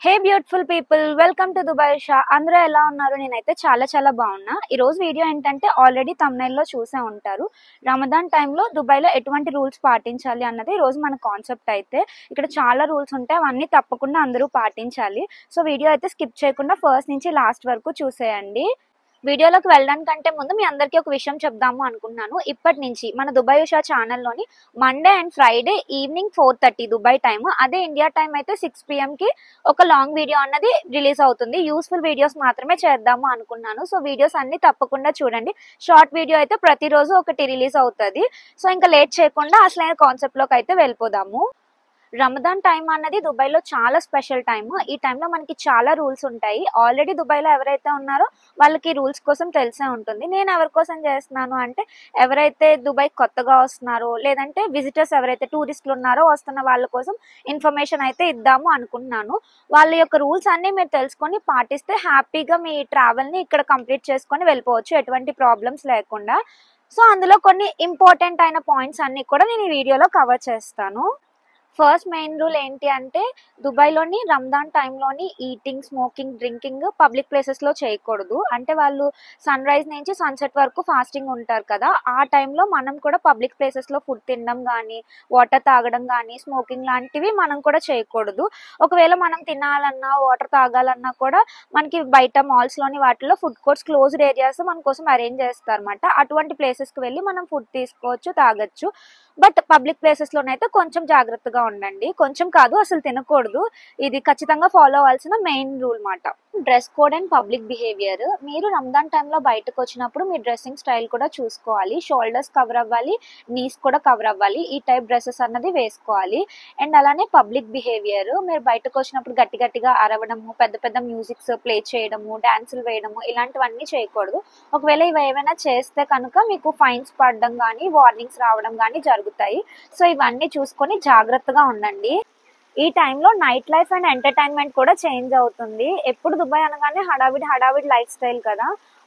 Hey beautiful people, welcome to Dubai Shah. అందరూ ఎలా ఉన్నారు? నేనైతే చాలా బాగున్నా. ఈ రోజు వీడియో ఏంటంటే ఆల్రెడీ thumbnail లో చూసే ఉంటారు. రమదాన్ టైంలో దుబాయ్లో ఎటువంటి రూల్స్ పాటించాలి అన్నది ఈ రోజు మన కాన్సెప్ట్. అయితే ఇక్కడ చాలా రూల్స్ ఉంటాయి, అవన్నీ తప్పకుండా అందరూ పాటించాలి. సో వీడియో అయితే స్కిప్ చేయకుండా ఫస్ట్ నుంచి లాస్ట్ వరకు చూసేయండి. వీడియోలోకి వెళ్ళడానికంటే ముందు మీ అందరికీ ఒక విషయం చెప్దాము అనుకున్నాను. ఇప్పటి నుంచి మన దుబాయ్ ఉషా ఛానల్లోని Monday and Friday evening 4:30 Dubai time, అదే ఇండియా టైం అయితే 6 PM కి ఒక లాంగ్ వీడియో అన్నది రిలీజ్ అవుతుంది. యూస్ఫుల్ వీడియోస్ మాత్రమే చేద్దాము అనుకున్నాను. సో వీడియోస్ అన్ని తప్పకుండా చూడండి. షార్ట్ వీడియో అయితే ప్రతిరోజు ఒకటి రిలీజ్ అవుతుంది. సో ఇంకా లేట్ చేయకుండా అసలైన కాన్సెప్ట్లోకి అయితే వెళ్ళిపోదాము. రమదాన్ టైం అన్నది దుబాయ్లో చాలా స్పెషల్ టైం. ఈ టైంలో మనకి చాలా రూల్స్ ఉంటాయి. ఆల్రెడీ దుబాయ్లో ఎవరైతే ఉన్నారో వాళ్ళకి రూల్స్ కోసం తెలిసే ఉంటుంది. నేను ఎవరి కోసం చేస్తున్నాను అంటే, ఎవరైతే దుబాయ్ కొత్తగా వస్తున్నారో లేదంటే విజిటర్స్ ఎవరైతే టూరిస్టులు ఉన్నారో వస్తున్న వాళ్ళ కోసం ఇన్ఫర్మేషన్ అయితే ఇద్దాము అనుకుంటున్నాను. వాళ్ళ యొక్క రూల్స్ అన్నీ మీరు తెలుసుకొని పాటిస్తే హ్యాపీగా మీ ట్రావెల్ని ఇక్కడ కంప్లీట్ చేసుకొని వెళ్ళిపోవచ్చు ఎటువంటి ప్రాబ్లమ్స్ లేకుండా. సో అందులో కొన్ని ఇంపార్టెంట్ అయిన పాయింట్స్ అన్నీ కూడా నేను ఈ వీడియోలో కవర్ చేస్తాను. ఫస్ట్ మెయిన్ రూల్ ఏంటి అంటే, దుబాయ్లోని రంజాన్ టైంలోని ఈటింగ్, స్మోకింగ్, డ్రింకింగ్ పబ్లిక్ ప్లేసెస్లో చేయకూడదు. అంటే వాళ్ళు సన్ రైజ్ నుంచి సన్సెట్ వరకు ఫాస్టింగ్ ఉంటారు కదా, ఆ టైంలో మనం కూడా పబ్లిక్ ప్లేసెస్లో ఫుడ్ తినడం కానీ, వాటర్ తాగడం కానీ, స్మోకింగ్ లాంటివి మనం కూడా చేయకూడదు. ఒకవేళ మనం తినాలన్నా వాటర్ తాగాలన్నా కూడా మనకి బయట మాల్స్లోని వాటిలో ఫుడ్ కోర్ట్స్, క్లోజ్డ్ ఏరియాస్ మన కోసం అరేంజ్ చేస్తారన్నమాట. అటువంటి ప్లేసెస్కి వెళ్ళి మనం ఫుడ్ తీసుకోవచ్చు, తాగొచ్చు. బట్ పబ్లిక్ ప్లేసెస్లోనైతే కొంచెం జాగ్రత్తగా ఉండండి. కొంచెం కాదు, అసలు తినకూడదు. ఇది ఖచ్చితంగా ఫాలో అవ్వాల్సిన మెయిన్ రూల్ మాట. Dress code and public behaviour. మీరు రంజాన్ టైంలో బయటకు వచ్చినప్పుడు మీ డ్రెస్సింగ్ స్టైల్ కూడా చూసుకోవాలి. షోల్డర్స్ కవర్ అవ్వాలి, నీస్ కూడా కవర్ అవ్వాలి. ఈ టైప్ డ్రెస్సెస్ అన్నది వేసుకోవాలి. అండ్ అలానే పబ్లిక్ బిహేవియర్, మీరు బయటకు వచ్చినప్పుడు గట్టిగా అరవడము, పెద్ద మ్యూజిక్స్ ప్లే చేయడము, డాన్సులు వేయడము ఇలాంటివన్నీ చేయకూడదు. ఒకవేళ ఇవి ఏమైనా చేస్తే కనుక మీకు ఫైన్స్ పడడం కానీ, వార్నింగ్స్ రావడం కానీ జరుగుతాయి. సో ఇవన్నీ చూసుకొని జాగ్రత్తగా ఉండండి. ఈ టైంలో నైట్ లైఫ్ అండ్ ఎంటర్టైన్మెంట్ కూడా చేంజ్ అవుతుంది. ఎప్పుడు దుబాయ్ అనగానే హడావిడి లైఫ్ స్టైల్ కదా,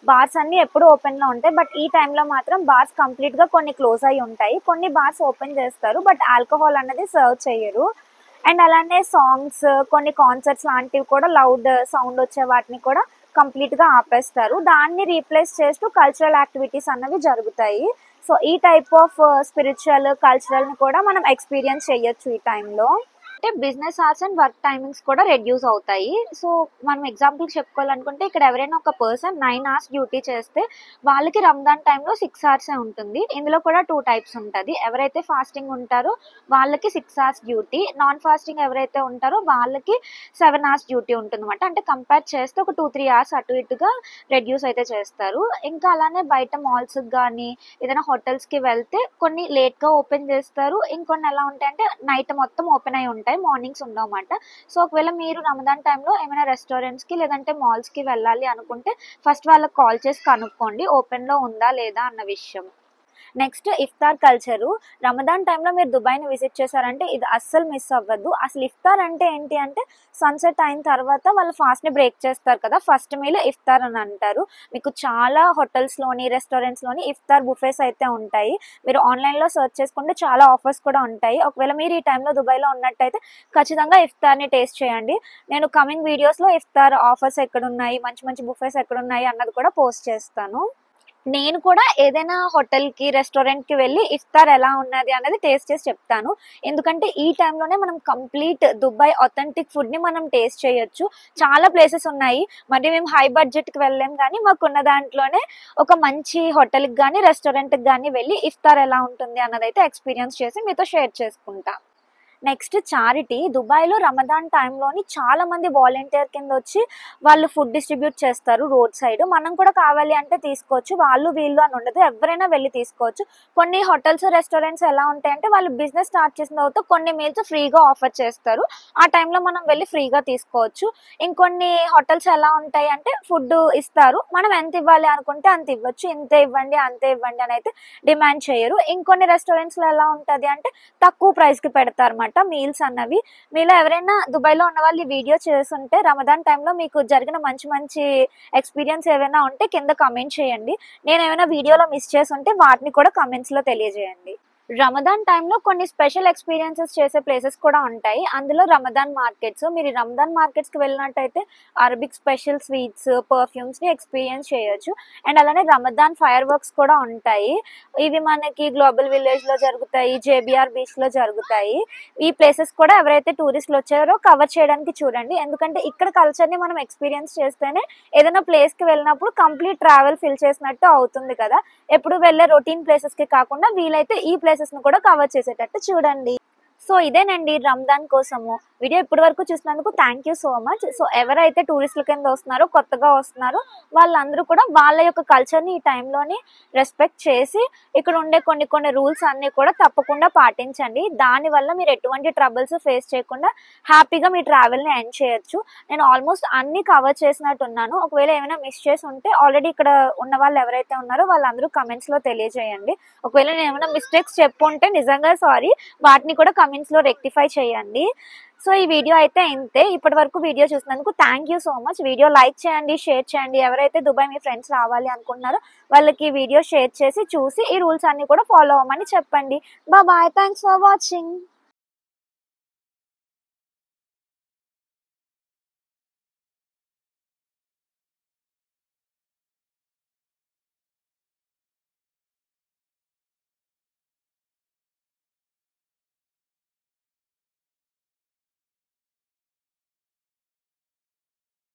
బార్స్ అన్ని ఎప్పుడు ఓపెన్ లో ఉంటాయి. బట్ ఈ టైంలో మాత్రం బార్స్ కంప్లీట్ గా కొన్ని క్లోజ్ అయి ఉంటాయి, కొన్ని బార్స్ ఓపెన్ చేస్తారు. బట్ ఆల్కహాల్ అనేది సర్వ్ చేయరు. అండ్ అలానే సాంగ్స్, కొన్ని కాన్సర్ట్స్ లాంటివి కూడా లౌడ్ సౌండ్ వచ్చే వాటిని కూడా కంప్లీట్ గా ఆపేస్తారు. దాన్ని రీప్లేస్ చేస్తూ కల్చరల్ యాక్టివిటీస్ అన్నవి జరుగుతాయి. సో ఈ టైప్ ఆఫ్ స్పిరిచువల్, కల్చరల్ ని కూడా మనం ఎక్స్పీరియన్స్ చేయొచ్చు ఈ టైంలో. అంటే business hours and work timings కూడా రెడ్యూస్ అవుతాయి. సో మనం ఎగ్జాంపుల్ చెప్పుకోవాలనుకుంటే, ఇక్కడ ఎవరైనా ఒక పర్సన్ 9 hours డ్యూటీ చేస్తే వాళ్ళకి రంజాన్ టైంలో 6 hours ఉంటుంది. ఇందులో కూడా 2 types ఉంటుంది. ఎవరైతే ఫాస్టింగ్ ఉంటారో వాళ్ళకి 6 hours డ్యూటీ, నాన్ ఫాస్టింగ్ ఎవరైతే ఉంటారో వాళ్ళకి 7 hours డ్యూటీ ఉంటుంది అనమాట. అంటే కంపేర్ చేస్తే ఒక 2-3 hours అటు ఇటుగా రెడ్యూస్ అయితే చేస్తారు. ఇంకా అలానే బయట మాల్స్కి కానీ ఏదైనా హోటల్స్కి వెళ్తే కొన్ని లేట్గా ఓపెన్ చేస్తారు, ఇంకొన్ని ఎలా ఉంటాయంటే నైట్ మొత్తం ఓపెన్ అయి ఉంటాయి, మార్నింగ్స్ ఉండవన్నమాట. సో ఒకవేళ మీరు రమదాన్ టైంలో ఏమైనా రెస్టారెంట్స్కి లేదంటే మాల్స్కి వెళ్ళాలి అనుకుంటే ఫస్ట్ వాళ్ళకి కాల్ చేసి కనుక్కోండి ఓపెన్లో ఉందా లేదా అన్న విషయం. నెక్స్ట్ ఇఫ్తార్ కల్చరు. రమదాన్ టైంలో మీరు దుబాయ్ని విజిట్ చేశారంటే ఇది అస్సలు మిస్ అవ్వద్దు. అసలు ఇఫ్తార్ అంటే ఏంటి అంటే, సన్సెట్ అయిన తర్వాత వాళ్ళు ఫాస్ట్ని బ్రేక్ చేస్తారు కదా, ఫస్ట్ మీల్ ఇఫ్తార్ అని అంటారు. మీకు చాలా హోటల్స్లోని, రెస్టారెంట్స్లోని ఇఫ్తార్ బుఫేస్ అయితే ఉంటాయి. మీరు ఆన్లైన్లో సర్చ్ చేసుకుంటే చాలా ఆఫర్స్ కూడా ఉంటాయి. ఒకవేళ మీరు ఈ టైంలో దుబాయ్లో ఉన్నట్టయితే ఖచ్చితంగా ఇఫ్తార్ని టేస్ట్ చేయండి. నేను కమింగ్ వీడియోస్లో ఇఫ్తార్ ఆఫర్స్ ఎక్కడున్నాయి, మంచి బుఫేస్ ఎక్కడున్నాయి అన్నది కూడా పోస్ట్ చేస్తాను. నేను కూడా ఏదైనా హోటల్కి, రెస్టారెంట్కి వెళ్ళి ఇఫ్తార్ ఎలా ఉన్నది అనేది టేస్ట్ చేసి చెప్తాను. ఎందుకంటే ఈ టైంలోనే మనం కంప్లీట్ దుబాయ్ ఆథెంటిక్ ఫుడ్ని మనం టేస్ట్ చేయొచ్చు. చాలా ప్లేసెస్ ఉన్నాయి, మరి మేము హై బడ్జెట్కి వెళ్ళాం, కానీ మాకున్న దాంట్లోనే ఒక మంచి హోటల్కి కానీ రెస్టారెంట్కి కానీ వెళ్ళి ఇఫ్తార్ ఎలా ఉంటుంది అన్నదైతే ఎక్స్పీరియన్స్ చేసి మీతో షేర్ చేసుకుంటా. Next charity. దుబాయ్లో రమదాన్ టైంలోని చాలా మంది వాలంటీర్ కింద వచ్చి వాళ్ళు ఫుడ్ డిస్ట్రిబ్యూట్ చేస్తారు రోడ్ సైడ్. మనం కూడా కావాలి అంటే తీసుకోవచ్చు, వాళ్ళు వీళ్ళు అని ఉండదు, ఎవరైనా వెళ్ళి తీసుకోవచ్చు. కొన్ని హోటల్స్, రెస్టారెంట్స్ ఎలా ఉంటాయంటే వాళ్ళు బిజినెస్ స్టార్ట్ చేసిన తర్వాత కొన్ని మీల్స్ ఫ్రీగా ఆఫర్ చేస్తారు, ఆ టైంలో మనం వెళ్ళి ఫ్రీగా తీసుకోవచ్చు. ఇంకొన్ని హోటల్స్ ఎలా ఉంటాయి అంటే ఫుడ్ ఇస్తారు, మనం ఎంత ఇవ్వాలి అనుకుంటే అంత ఇవ్వచ్చు, ఇంతే ఇవ్వండి అంతే ఇవ్వండి అని అయితే డిమాండ్ చేయరు. ఇంకొన్ని రెస్టారెంట్స్లో ఎలా ఉంటుంది అంటే తక్కువ ప్రైస్కి పెడతారు మీల్స్ అన్నవి. మీలో ఎవరైనా దుబాయ్లో ఉన్న వాళ్ళు ఈ వీడియో చేస్తుంటే రమదాన్ టైంలో మీకు జరిగిన మంచి ఎక్స్పీరియన్స్ ఏమైనా ఉంటే కింద కమెంట్ చేయండి. నేను ఏమైనా వీడియోలో మిస్ చేసి ఉంటే వాటిని కూడా కమెంట్స్లో తెలియజేయండి. రమదాన్ టైంలో కొన్ని స్పెషల్ ఎక్స్‌పీరియన్సెస్ చేసే ప్లేసెస్ కూడా ఉంటాయి. అందులో రమదాన్ మార్కెట్స్. మీరు ఈ రమదాన్ మార్కెట్స్‌కి వెళ్ళినట్టయితే అరబిక్ స్పెషల్ స్వీట్స్, పర్ఫ్యూమ్స్‌ని ఎక్స్‌పీరియన్స్ చేయొచ్చు. అండ్ అలానే రమదాన్ ఫైర్ వర్క్స్ కూడా ఉంటాయి. ఇవి మనకి గ్లోబల్ విలేజ్‌లో జరుగుతాయి. జేబీఆర్ బీచ్‌లో జరుగుతాయి. ఈ ప్లేసెస్ కూడా ఎవరైతే టూరిస్టులు వచ్చారో కవర్ చేయడానికి చూడండి. ఎందుకంటే ఇక్కడ కల్చర్‌ని మనం ఎక్స్‌పీరియన్స్ చేస్తేనే ఏదైనా ప్లేస్‌కి వెళ్ళినప్పుడు కంప్లీట్ ట్రావెల్ ఫిల్ చేసినట్టు అవుతుంది కదా! ఎప్పుడు వెళ్ళే రొటీన్ ప్లేసెస్‌కి కాకుండా వీలైతే ఈ ప్లేసెస్‌ని కూడా కవర్ చేసేటట్టు చూడండి. సో ఇదేనండి రంజాన్ కోసము. వీడియో ఇప్పటి వరకు చూసినందుకు thank you so much. So ఎవరైతే టూరిస్టుల కింద వస్తున్నారో, కొత్తగా వస్తున్నారో వాళ్ళందరూ కూడా వాళ్ళ యొక్క కల్చర్‌ని ఈ టైంలోని రెస్పెక్ట్ చేసి ఇక్కడ ఉండే కొన్ని రూల్స్ అన్నీ కూడా తప్పకుండా పాటించండి. దానివల్ల మీరు ఎటువంటి ట్రబుల్స్ ఫేస్ చేయకుండా హ్యాపీగా మీ ట్రావెల్‌ని ఎండ్ చేయొచ్చు. నేను ఆల్మోస్ట్ అన్నీ కవర్ చేసినట్టున్నాను. ఒకవేళ ఏమైనా మిస్ చేసి ఉంటే ఆల్రెడీ ఇక్కడ ఉన్న వాళ్ళు ఎవరైతే ఉన్నారో వాళ్ళందరూ కమెంట్స్‌లో తెలియజేయండి. ఒకవేళ నేను ఏమైనా మిస్టేక్స్ చెప్పుంటే నిజంగా సారీ. వాటిని కూడా కమెంట్స్‌లో రెక్టిఫై చేయండి. సో ఈ వీడియో అయితే ఇంతే. ఇప్పటి వరకు వీడియో చూసినందుకు thank you so much. Video like చేయండి, షేర్ చేయండి. ఎవరైతే దుబాయ్ మీ ఫ్రెండ్స్ రావాలి అనుకుంటున్నారో వాళ్ళకి వీడియో షేర్ చేసి చూసి ఈ రూల్స్ అన్ని కూడా ఫాలో అవ్వమని చెప్పండి. బాయ్. Thanks for watching.